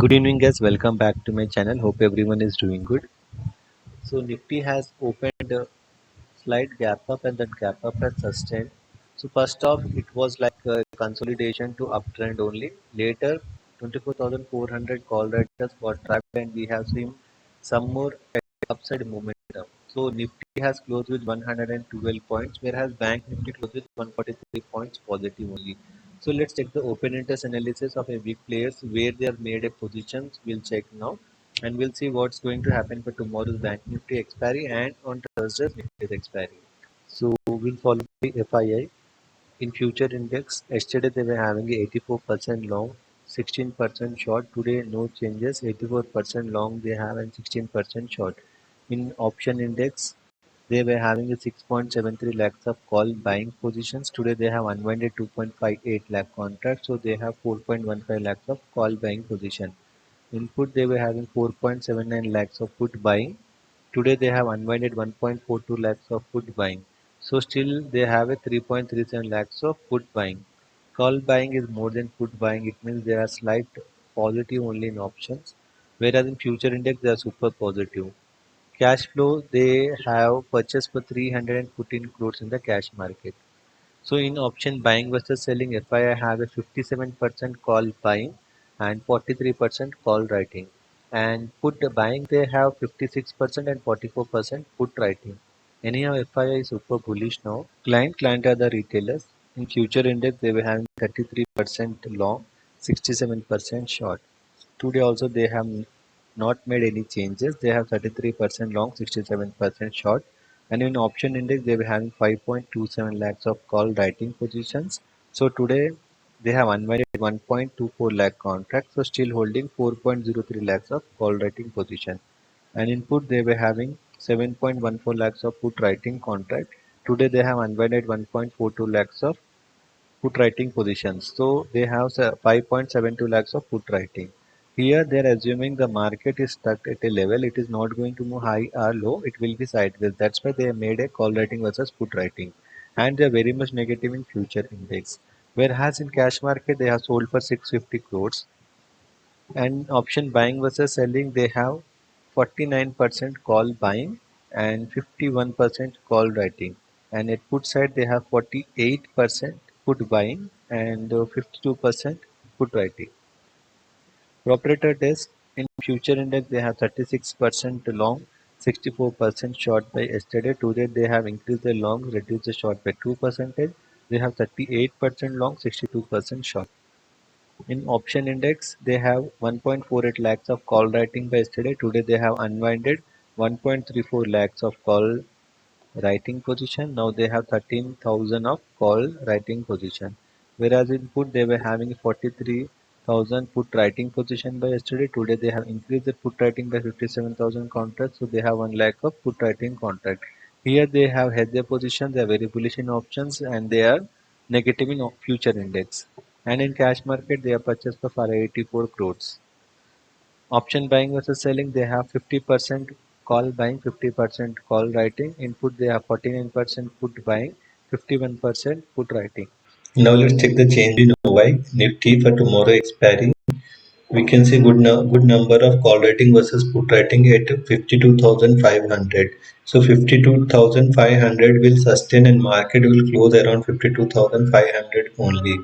Good evening guys, welcome back to my channel. Hope everyone is doing good. So Nifty has opened a slight gap up and that gap up has sustained. So first off it was like a consolidation to uptrend only. Later 24,400 call writers got trapped and we have seen some more upside momentum. So Nifty has closed with 112 points whereas Bank Nifty closed with 143 points positive only. So let's check the open interest analysis of a weak players where they have made a positions. We'll check now and we'll see what's going to happen for tomorrow's Bank Nifty expiry and on Thursday's Nifty's expiry. So we'll follow the FII. In future index, yesterday they were having a 84% long, 16% short. Today no changes, 84% long they have and 16% short. In option index, they were having a 6.73 lakhs of call buying positions. Today they have unwinded 2.58 lakh contracts, so they have 4.15 lakhs of call buying position. In put they were having 4.79 lakhs of put buying. Today they have unwinded 1.42 lakhs of put buying. So still they have a 3.37 lakhs of put buying. Call buying is more than put buying. It means there are slight positive only in options, whereas in future index they are super positive. Cash flow they have purchased for 314 crores in the cash market. So in option buying versus selling, FII have a 57% call buying and 43% call writing. And put buying they have 56% and 44% put writing. Anyhow, FII is super bullish now. Client are the retailers. In future index they were having 33% long, 67% short. Today also they have not made any changes. They have 33% long, 67% short. And in option index, they were having 5.27 lakhs of call writing positions. So today they have unwinded 1.24 lakh contracts, so still holding 4.03 lakhs of call writing position. And in put they were having 7.14 lakhs of put writing contract. Today they have unwinded 1.42 lakhs of put writing positions. So they have 5.72 lakhs of put writing. Here they are assuming the market is stuck at a level. It is not going to move high or low. It will be sideways. That's why they have made a call writing versus put writing. And they are very much negative in future index. Whereas in cash market they have sold for 650 crores. And option buying versus selling they have 49% call buying and 51% call writing. And at put side they have 48% put buying and 52% put writing. Proprietor desk in future index they have 36% long, 64% short by yesterday. Today they have increased the long, reduced the short by 2%. They have 38% long, 62% short. In option index, they have 1.48 lakhs of call writing by yesterday. Today they have unwinded 1.34 lakhs of call writing position. Now they have 13,000 of call writing position. Whereas in put they were having 43,000 put writing position by yesterday. Today they have increased the put writing by 57,000 contracts. So they have 1 lakh of put writing contract. Here they have hedged their position. They are very bullish in options and they are negative in future index. And in cash market they have purchased for 584 crores. Option buying versus selling, they have 50% call buying, 50% call writing. Input, they have 49% put buying, 51% put writing. Now let's check the change in OI Nifty for tomorrow expiry. We can see good number of call writing versus put writing at 52,500. So 52,500 will sustain and market will close around 52,500 only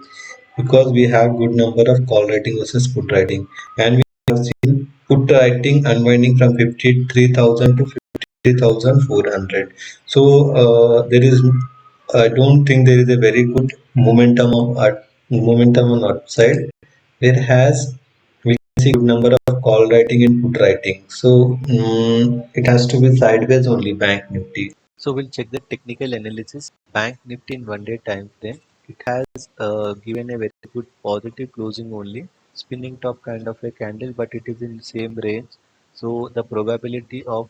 because we have good number of call writing versus put writing, and we have seen put writing unwinding from 53,000 to 50,400. So there is I don't think there is a very good momentum on upside. Whereas we see good number of call writing and put writing. So it has to be sideways only Bank Nifty. So we'll check the technical analysis. Bank Nifty in 1 day time frame. It has given a very good positive closing only. Spinning top kind of a candle, but it is in same range. So the probability of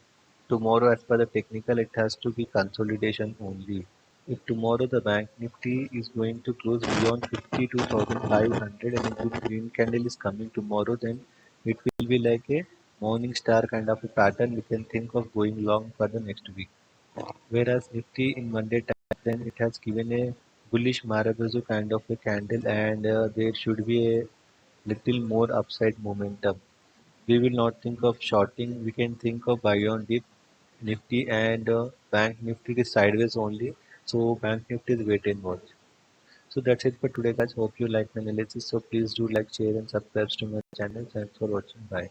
tomorrow as per the technical, it has to be consolidation only. If tomorrow the Bank Nifty is going to close beyond 52,500 and a good green candle is coming tomorrow, then it will be like a morning star kind of a pattern. We can think of going long for the next week. Whereas Nifty in 1 day time, then it has given a bullish Marabazu kind of a candle and there should be a little more upside momentum. We will not think of shorting. We can think of buy on dip. Nifty and Bank Nifty is sideways only. So Bank Nifty is wait and watch. So that's it for today, guys. Hope you like my analysis. So please do like, share, and subscribe to my channel. Thanks for watching. Bye.